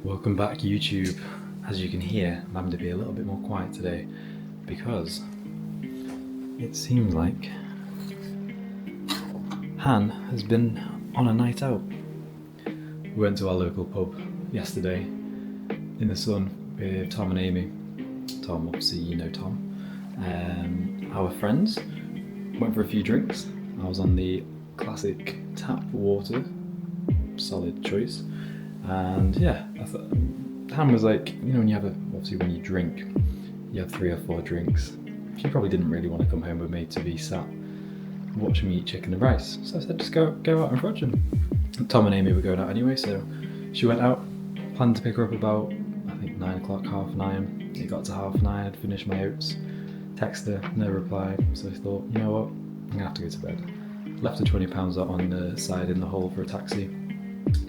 Welcome back, YouTube. As you can hear, I'm having to be a little bit more quiet today because it seems like Han has been on a night out. We went to our local pub yesterday in the sun with Tom and Amy. Tom, obviously you know Tom. Our friends went for a few drinks. I was on the classic tap water, solid choice. And yeah, I thought Han was like, you know, when you have obviously when you drink, you have 3 or 4 drinks. She probably didn't really want to come home with me to be sat watching me eat chicken and rice. So I said, just go out and fudge him. Tom and Amy were going out anyway, so she went out, planned to pick her up about, I think 9 o'clock, 9:30. It got to 9:30, I'd finished my oats, text her, no reply. So I thought, you know what, I'm gonna have to go to bed. Left her £20 out on the side in the hall for a taxi.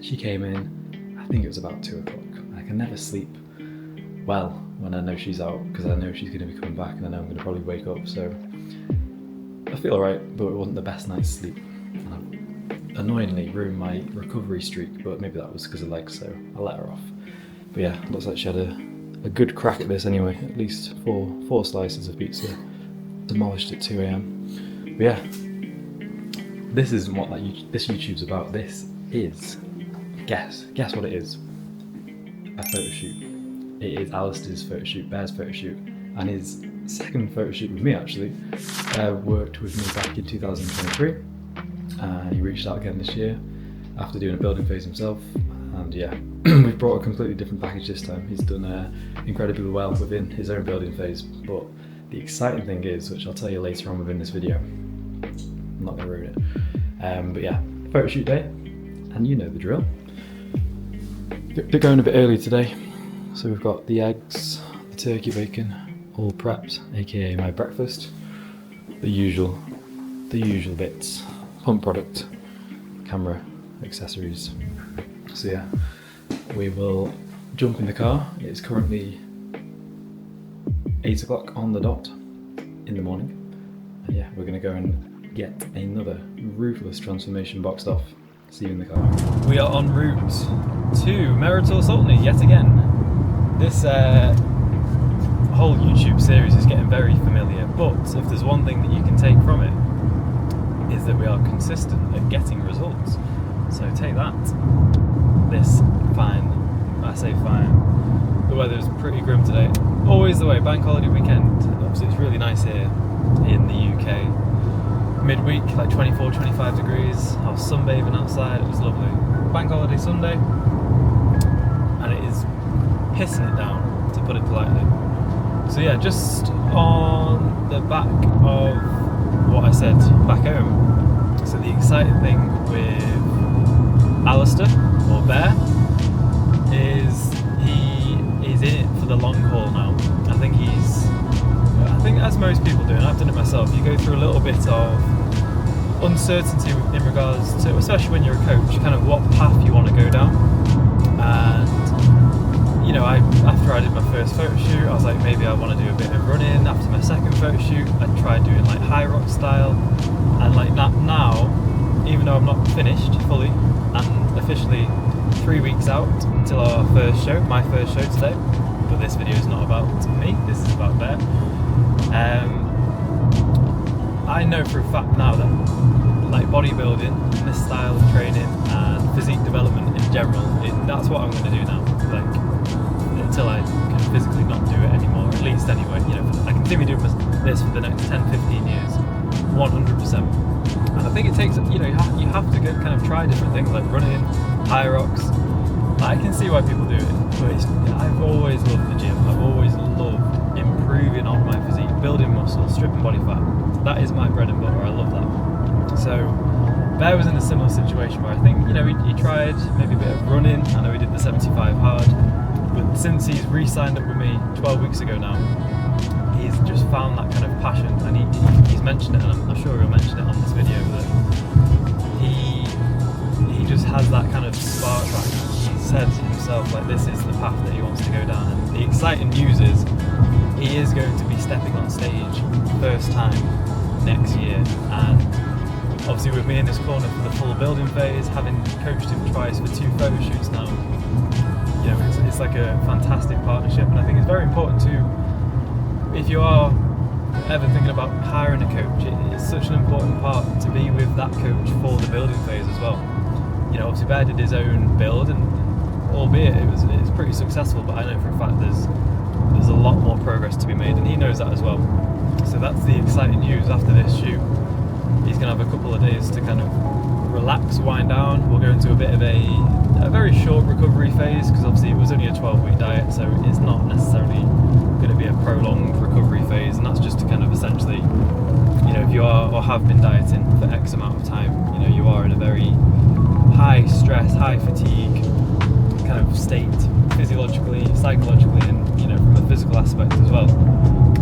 She came in, I think it was about 2 o'clock. I can never sleep well when I know she's out because I know she's going to be coming back and I know I'm going to probably wake up. So I feel alright, but it wasn't the best night's sleep. And I annoyingly ruined my recovery streak, but maybe that was because of legs, so I let her off. But yeah, looks like she had a good crack at this anyway. At least four slices of pizza, demolished at 2 a.m. But yeah, this isn't what this YouTube's about. This is, guess what it is. A photo shoot. It is Alistair's photo shoot, Bear's photo shoot, and his second photo shoot with me actually. Worked with me back in 2023, and he reached out again this year after doing a building phase himself. And yeah, we've brought a completely different package this time. He's done incredibly well within his own building phase, but the exciting thing is, which I'll tell you later on within this video, I'm not going to ruin it, but yeah, photo shoot day, and you know the drill. They're going a bit early today, so we've got the eggs, the turkey bacon, all prepped, aka my breakfast. The usual bits, pump product, camera, accessories. So yeah, we will jump in the car. It's currently 8 o'clock on the dot in the morning, and yeah, we're gonna go and get another ruthless transformation boxed off. See you in the car. We are en route to Meritor Saltney yet again. This whole YouTube series is getting very familiar, but if there's one thing that you can take from it, is that we are consistent at getting results. So take that. This fine, I say fine. The weather is pretty grim today. Always the way, bank holiday weekend. Obviously it's really nice here in the UK. Midweek, like 24, 25 degrees. I was sunbathing outside, it was lovely. Bank holiday Sunday, and it is pissing it down, to put it politely. So yeah, just on the back of what I said back home. So the exciting thing with Alistair, or Bear, is he is in it for the long haul now. I think as most people do, and I've done it myself, you go through a little bit of uncertainty in regards to, especially when you're a coach, kind of what path you want to go down. And you know, after I did my first photo shoot, I was like, maybe I want to do a bit of running. After my second photo shoot, I tried doing like high rock style, and like now, even though I'm not finished fully and officially 3 weeks out until our first show, my first show today, but this video is not about me, this is about Bear. I know for a fact now that like bodybuilding, this style of training and physique development in general, that's what I'm going to do now. Like until I can physically not do it anymore, at least anyway. You know, I continue doing this for the next 10, 15 years, 100%. And I think it takes, you know, you have to kind of try different things like running, high rocks. I can see why people do it, but I've always loved the gym. I've always loved improving on my physique, building muscle, stripping body fat. That is my bread and butter. I love that. So Bear was in a similar situation where I think, you know, he tried maybe a bit of running. I know he did the 75 hard, but since he's re-signed up with me 12 weeks ago now, he's just found that kind of passion, and he's mentioned it, and I'm sure he'll mention it on this video, that he just has that kind of spark that he said himself, like this is the path that he wants to go down. And the exciting news is he is going to be stepping on stage first time next year, and obviously with me in this corner for the full building phase, having coached him twice for 2 photo shoots now, you know, it's like a fantastic partnership, and I think it's very important to, if you are ever thinking about hiring a coach, it's such an important part to be with that coach for the building phase as well. You know, obviously Bear did his own build, and albeit it was pretty successful, but I know for a fact there's a lot more progress to be made, and he knows that as well. So that's the exciting news. After this shoot, he's going to have a couple of days to kind of relax, wind down. We'll go into a bit of a very short recovery phase, because obviously it was only a 12-week diet, so it's not necessarily going to be a prolonged recovery phase, and that's just to kind of essentially, you know, if you are or have been dieting for X amount of time, you know, you are in a very high stress, high fatigue kind of state, physiologically, psychologically, and, you know, from a physical aspect as well.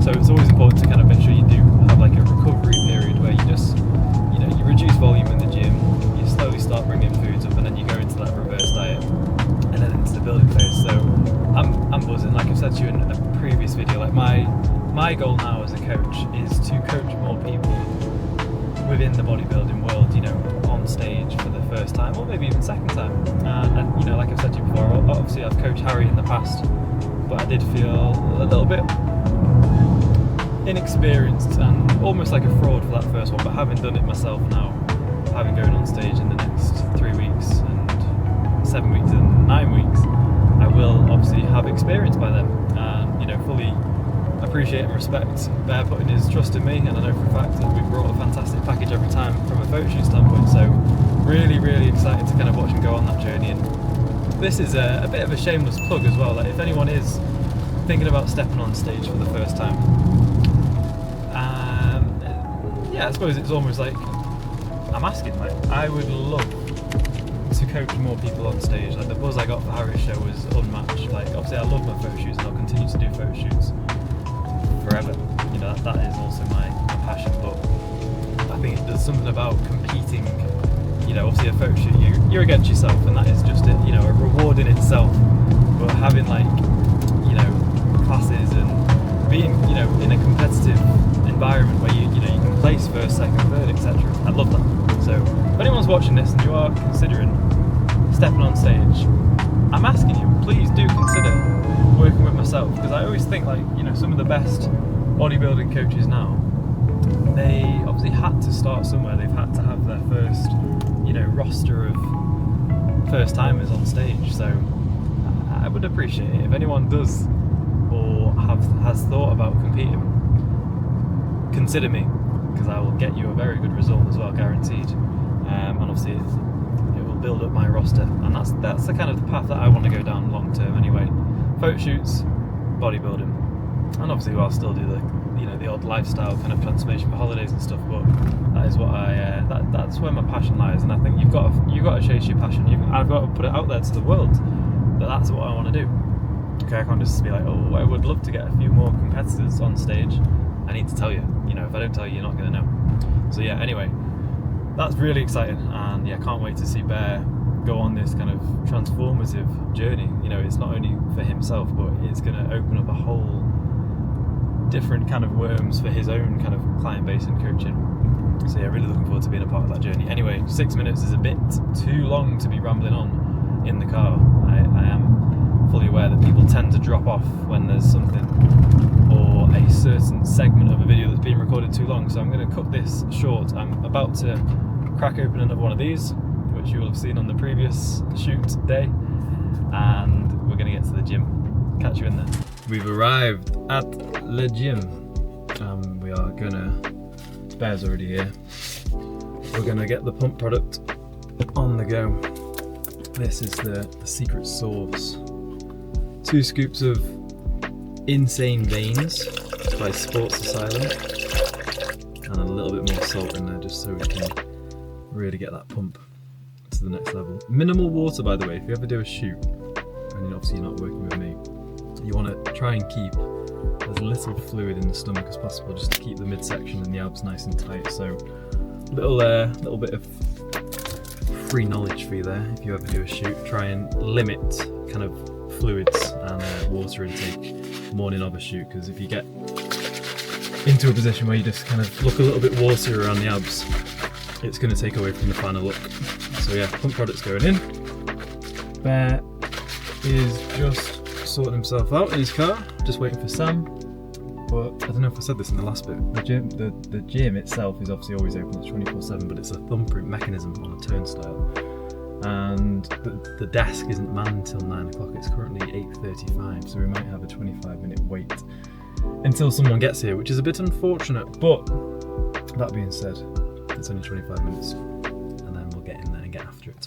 So it's always important to kind of make sure you do have like a recovery period where you just, you know, you reduce volume in the gym, you slowly start bringing foods up, and then you go into that reverse diet, and then into the building phase. So I'm buzzing. Like I've said to you in a previous video, like my goal now as a coach is to coach more people within the bodybuilding world, you know, on stage for the first time, or maybe even second time. And you know, like I've said to you before, obviously I've coached Harry in the past, but I did feel a little bit inexperienced and almost like a fraud for that first one. But having done it myself now, having going on stage in the next 3 weeks and 7 weeks and 9 weeks, I will obviously have experience by then, and, you know, fully appreciate and respect Bear putting his trust in me, and I know for a fact that we've brought a fantastic package every time from a photo shoot standpoint. So really, really excited to kind of watch him go on that journey. And this is a bit of a shameless plug as well. Like, if anyone is thinking about stepping on stage for the first time, yeah, I suppose it's almost like I'm asking, like, I would love to coach more people on stage. Like, the buzz I got for Harry's show was unmatched. Like, obviously I love my photo shoots, and I'll continue to do photo shoots forever. You know, that is also my passion. But I think there's something about competing. You know, obviously a photo shoot, you're against yourself, and that is just it. You know, a reward in itself. But having, like, you know, classes and being, you know, in a competitive environment where you know, you can place first, second, third, etc. I love that. So if anyone's watching this and you are considering stepping on stage, I'm asking you, please do consider working with myself, because I always think, like, you know, some of the best bodybuilding coaches now, they obviously had to start somewhere. They've had to have their first, you know, roster of first timers on stage. So I would appreciate it if anyone does or has thought about competing. Consider me, because I will get you a very good result as well, guaranteed. And obviously it will build up my roster, and that's the kind of the path that I want to go down long term anyway. Photo shoots, bodybuilding, and obviously I'll still do the, you know, the odd lifestyle kind of transformation for holidays and stuff. But that is what that's where my passion lies, and I think you've got to chase your passion. I've got to put it out there to the world that that's what I want to do. Okay, I can't just be like, oh, I would love to get a few more competitors on stage. I need to tell you. You know, if I don't tell you, you're not going to know. So yeah, anyway, that's really exciting, and yeah, can't wait to see Bear go on this kind of transformative journey. You know, it's not only for himself, but it's going to open up a whole different kind of worms for his own kind of client base and coaching. So yeah, really looking forward to being a part of that journey. Anyway, 6 minutes is a bit too long to be rambling on in the car. I am fully aware that people tend to drop off when there's something or a certain segment of a video that's being recorded too long, so I'm going to cut this short. I'm about to crack open another one of these, which you will have seen on the previous shoot day, and we're going to get to the gym. Catch you in there. We've arrived at the gym. We are going to, Bear's already here, we're going to get the pump product on the go. This is the secret sauce. 2 scoops of Insane Veins by Sports Asylum, and a little bit more salt in there just so we can really get that pump to the next level. Minimal water, by the way. If you ever do a shoot, and obviously you're not working with me, you want to try and keep as little fluid in the stomach as possible, just to keep the midsection and the abs nice and tight. So little bit of free knowledge for you there. If you ever do a shoot, try and limit kind of fluids and water intake morning of a shoot, because if you get into a position where you just kind of look a little bit watery around the abs, it's going to take away from the final look. So yeah, pump product's going in. Bear is just sorting himself out in his car, just waiting for Sam. But I don't know if I said this in the last bit. The gym itself is obviously always open, it's 24/7, but it's a thumbprint mechanism on a turnstile. And the desk isn't manned till 9 o'clock. It's currently 8:35, so we might have a 25-minute wait until someone gets here, which is a bit unfortunate. But that being said, it's only 25 minutes, and then we'll get in there and get after it.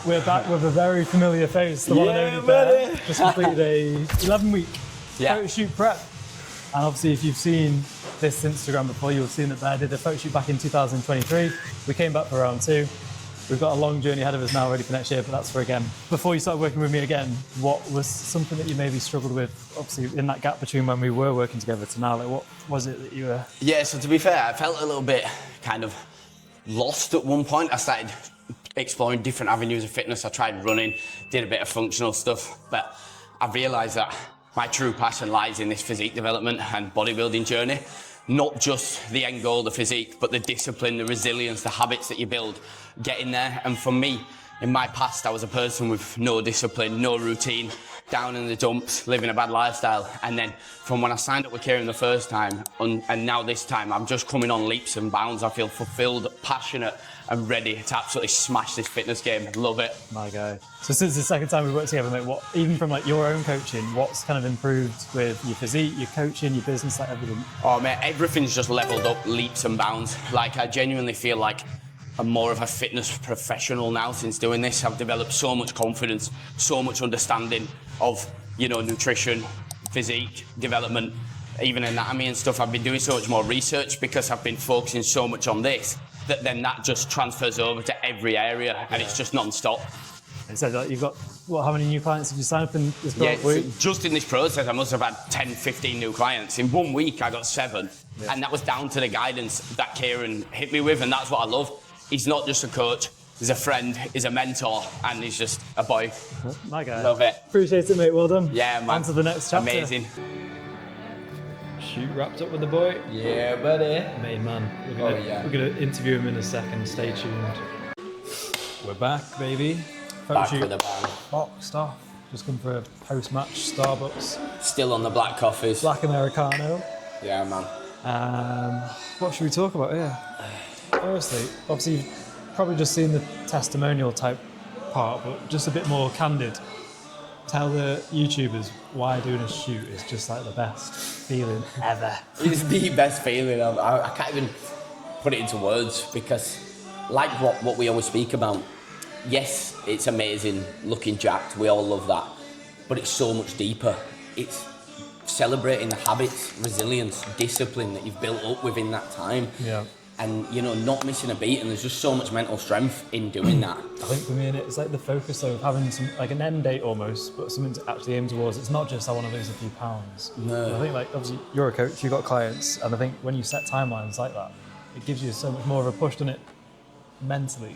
We're back with a very familiar face, the one and only Bear. Just completed a 11-week photo shoot prep. And obviously if you've seen this Instagram before, you'll have seen that Bear did a photo shoot back in 2023. We came back for round 2. We've got a long journey ahead of us now, ready for next year, but that's for again. Before you started working with me again, what was something that you maybe struggled with, obviously in that gap between when we were working together to now? Like, what was it that you were... Yeah, so to be fair, I felt a little bit kind of lost at one point. I started exploring different avenues of fitness. I tried running, did a bit of functional stuff, but I realised that my true passion lies in this physique development and bodybuilding journey. Not just the end goal, the physique, but the discipline, the resilience, the habits that you build getting there. And for me, in my past, I was a person with no discipline, no routine, down in the dumps, living a bad lifestyle. And then from when I signed up with Kieran the first time and now this time, I'm just coming on leaps and bounds. I feel fulfilled, passionate and ready to absolutely smash this fitness game. Love it. My guy. So since the second time we worked together, mate, what, even from like your own coaching, what's kind of improved with your physique, your coaching, your business, like everything? Oh mate, everything's just leveled up leaps and bounds. Like I genuinely feel like I'm more of a fitness professional now since doing this. I've developed so much confidence, so much understanding of, you know, nutrition, physique, development, even anatomy and stuff. I've been doing so much more research because I've been focusing so much on this that then that just transfers over to every area and it's just non-stop. It says like you've got, what, how many new clients did you sign up in this week? Just in this process, I must have had 10, 15 new clients. In 1 week, I got 7. Yeah. And that was down to the guidance that Kieran hit me with, and that's what I love. He's not just a coach, he's a friend, he's a mentor, and he's just a boy. My guy. Love it. Appreciate it, mate. Well done. Yeah, man. On to the next chapter. Amazing. Shoot wrapped up with the boy. Yeah, buddy. Main man. We're gonna interview him in a second. Stay tuned. We're back, baby. Photo Back shoot. with the bang. Boxed off. Just come for a post-match Starbucks. Still on the black coffees. Black Americano. Yeah, man. What should we talk about here? Firstly, obviously you've probably just seen the testimonial type part, but just a bit more candid. Tell the YouTubers why doing a shoot is just like the best feeling ever. It's the best feeling. I can't even put it into words because, like what we always speak about, yes, it's amazing looking jacked. We all love that, but it's so much deeper. It's celebrating the habits, resilience, discipline that you've built up within that time. Yeah. And, you know, not missing a beat, and there's just so much mental strength in doing that. I think for me, it's like the focus of having some, like an end date almost, but something to actually aim towards. It's not just I want to lose a few pounds. No. I think, like, obviously you're a coach, you've got clients, and I think when you set timelines like that, it gives you so much more of a push, doesn't it, mentally,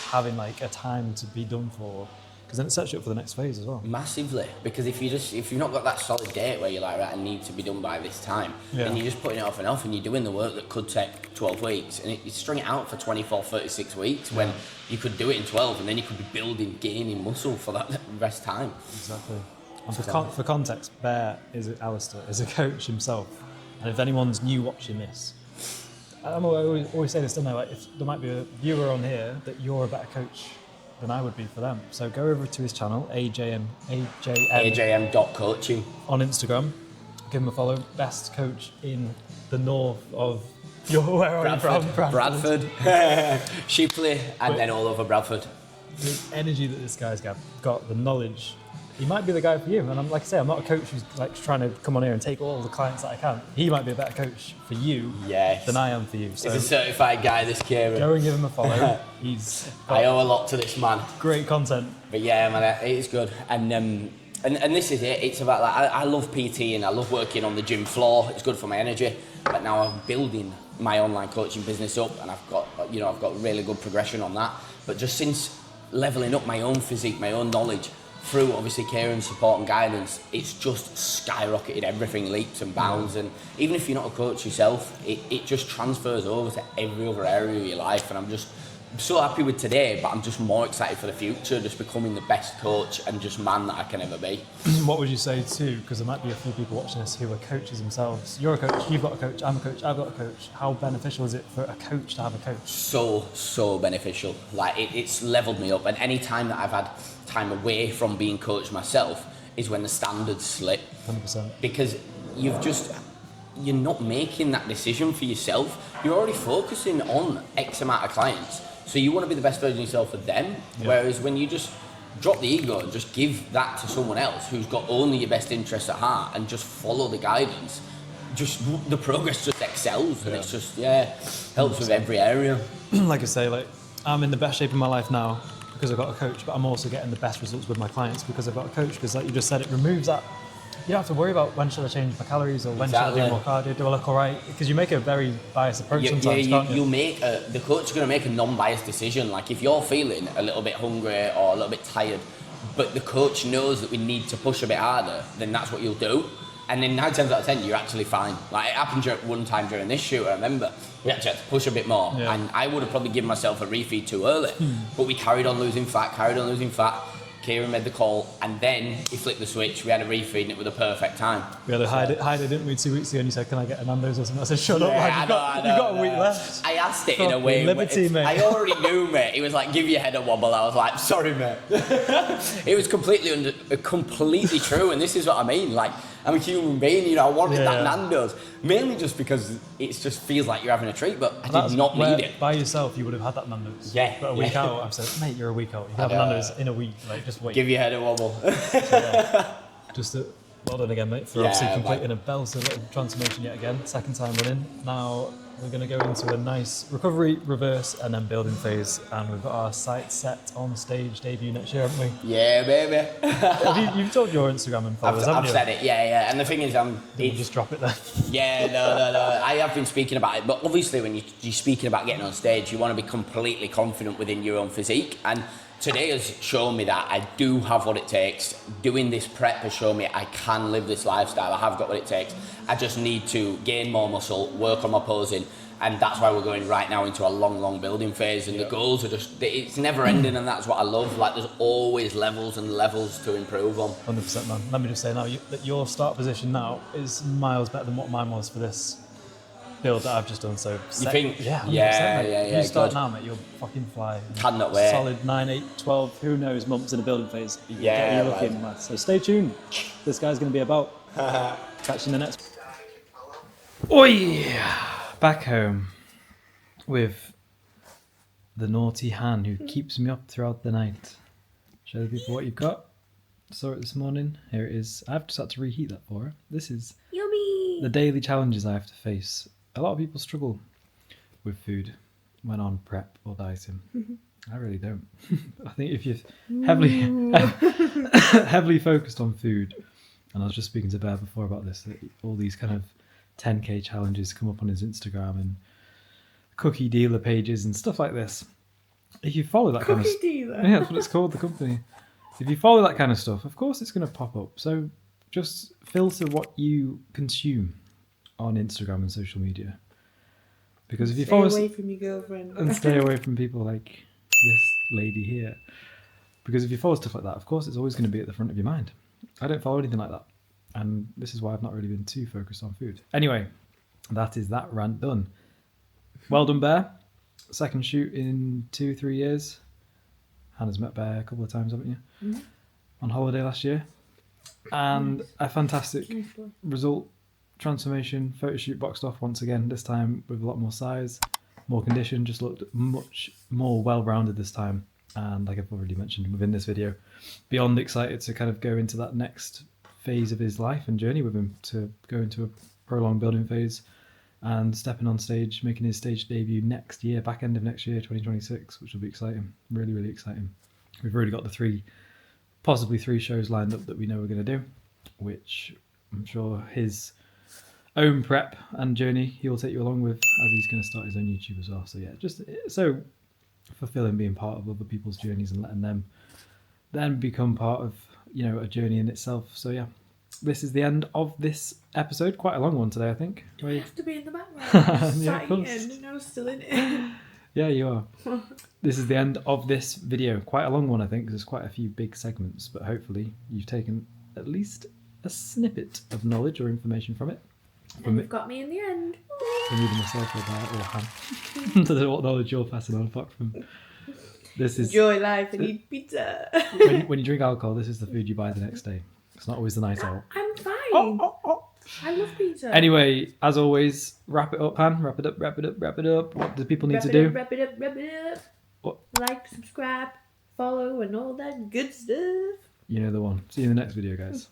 having like a time to be done for, because then it sets you up for the next phase as well. Massively, because if you've not got that solid date where you're like, right, I need to be done by this time, and you're just putting it off and off, and you're doing the work that could take 12 weeks, and you string it out for 24, 36 weeks, when you could do it in 12, and then you could be building, gaining muscle for that rest time. Exactly. And for context, Bear Alistair is a coach himself, and if anyone's new watching this, I always say this, don't I? Like, if there might be a viewer on here that you're a better coach than I would be for them. So go over to his channel, AJM.coaching on Instagram. Give him a follow. Best coach in the north of where are you from? Bradford. Shipley, and then all over Bradford. The energy that this guy's got, the knowledge, he might be the guy for you. And I'm like I say, I'm not a coach who's like trying to come on here and take all the clients that I can. He might be a better coach for you than I am for you. So He's a certified guy, this Kieran. go and give him a follow. I owe a lot to this man. Great content. But yeah, man, it is good. And this is it. It's about like I love PT and I love working on the gym floor. It's good for my energy. But now I'm building my online coaching business up, and I've got really good progression on that. But just since leveling up my own physique, my own knowledge, through obviously Kieran's support and guidance, it's just skyrocketed everything leaps and bounds. And even if you're not a coach yourself, it just transfers over to every other area of your life. And I'm so happy with today, but I'm just more excited for the future, just becoming the best coach and just man that I can ever be. What would you say too, because there might be a few people watching this who are coaches themselves. You're a coach, you've got a coach, I'm a coach, I've got a coach. How beneficial is it for a coach to have a coach? So beneficial. Like it's leveled me up, and any time that I've had time away from being coached myself is when the standards slip. 100%. Because you're not making that decision for yourself. You're already focusing on X amount of clients. So you want to be the best version of yourself for them. Yeah. Whereas when you just drop the ego and just give that to someone else who's got only your best interests at heart and just follow the guidance, just the progress just excels. And it's just, helps with every area. Like I say, like I'm in the best shape of my life now because I've got a coach, but I'm also getting the best results with my clients because I've got a coach. Because like you just said, it removes that. You don't have to worry about when should I change my calories or when should I do more cardio, do I look all right? Because you make a very biased approach sometimes, can't you? You make the coach is going to make a non-biased decision. Like if you're feeling a little bit hungry or a little bit tired, but the coach knows that we need to push a bit harder, then that's what you'll do. And then 9 times out of 10, you're actually fine. Like it happened one time during this shoot, I remember. We actually had to push a bit more. Yeah. And I would have probably given myself a refeed too early. But we carried on losing fat. Kieran made the call, and then he flipped the switch. We had a refeed, and it was the perfect time. We had a hide it, didn't we, 2 weeks ago? And you said, "Can I get a Nando's or something?" I said, "Shut up, lad. You've got a week left." I asked it in a way. Liberty, mate. I already knew, mate. He was like, "Give your head a wobble." I was like, "Sorry, mate." It was completely true, and this is what I mean. Like, I'm a human being, I wanted that Nando's, mainly just because it just feels like you're having a treat, but I did not need it. By yourself, you would have had that Nando's. Yeah. But a week out, I've said, mate, you're a week out. You can have Nando's in a week, like, just wait. Give your head a wobble. Well done again, mate, for obviously completing a belter little transformation yet again. Second time running. Now we're going to go into a nice recovery, reverse, and then building phase. And we've got our sights set on stage debut next year, haven't we? Yeah, baby. You've told your Instagram and followers, haven't you? I've said it, yeah. And the thing is, Did you just drop it there? Yeah, no. I have been speaking about it, but obviously when you're speaking about getting on stage, you want to be completely confident within your own physique. And today has shown me that I do have what it takes. Doing this prep has shown me I can live this lifestyle. I have got what it takes. I just need to gain more muscle, work on my posing, and that's why we're going right now into a long building phase. And the goals are it's never ending, and that's what I love. Like there's always levels and levels to improve on. 100%, man. Let me just say now that your start position now is miles better than what mine was for this build that I've just done. So you think? Yeah. Yeah. You start now, mate. You'll fucking fly. Cannot wait. Solid 9, 8, 12. Who knows? Months in a building phase. You're looking mad. So stay tuned. This guy's going to be about. Catch you in the next. Oi! Back home with the naughty Han who keeps me up throughout the night. Show the people what you've got. Saw it this morning. Here it is. I've just had to reheat that for her. This is yummy. The daily challenges I have to face. A lot of people struggle with food when on prep or dieting. I really don't. I think if you're heavily focused on food, and I was just speaking to Bear before about this, that all these kind of 10k challenges come up on his Instagram and cookie dealer pages and stuff like this. If you follow that kind of dealer. Yeah, that's what it's called, the company. If you follow that kind of stuff, of course it's going to pop up. So just filter what you consume on Instagram and social media. Because if you follow... Stay away from your girlfriend. And stay away from people like this lady here. Because if you follow stuff like that, of course it's always going to be at the front of your mind. I don't follow anything like that. And this is why I've not really been too focused on food. Anyway, that is that rant done. Well done, Bear. Second shoot in 2-3 years. Hannah's met Bear a couple of times, haven't you? Mm-hmm. On holiday last year. And a fantastic result. Transformation, photo shoot boxed off once again, this time with a lot more size, more condition, just looked much more well-rounded this time. And like I've already mentioned within this video, beyond excited to kind of go into that next phase of his life and journey with him, to go into a prolonged building phase and stepping on stage, making his stage debut next year, back end of next year, 2026, which will be exciting. Really, really exciting. We've already got possibly three shows lined up that we know we're going to do, which I'm sure his own prep and journey he will take you along with, as he's going to start his own YouTube as well. So yeah, just so fulfilling being part of other people's journeys and letting them then become part of, you know, a journey in itself. So yeah, this is the end of this episode. Quite a long one today, I think. Do I have to be in the background? Yeah, of course. And I was still in it. Yeah, you are. This is the end of this video. Quite a long one, I think, because there's quite a few big segments, but hopefully you've taken at least a snippet of knowledge or information from it. And you've got me in the end. From either myself or Han. So what knowledge you're passing on, apart from this is Enjoy life and eat pizza. when you drink alcohol, this is the food you buy the next day. It's not always the night out. I'm fine. Oh. I love pizza. Anyway, as always, wrap it up, Han. Wrap it up. What do people need to do? Wrap it up. What? Like, subscribe, follow, and all that good stuff. You know the one. See you in the next video, guys.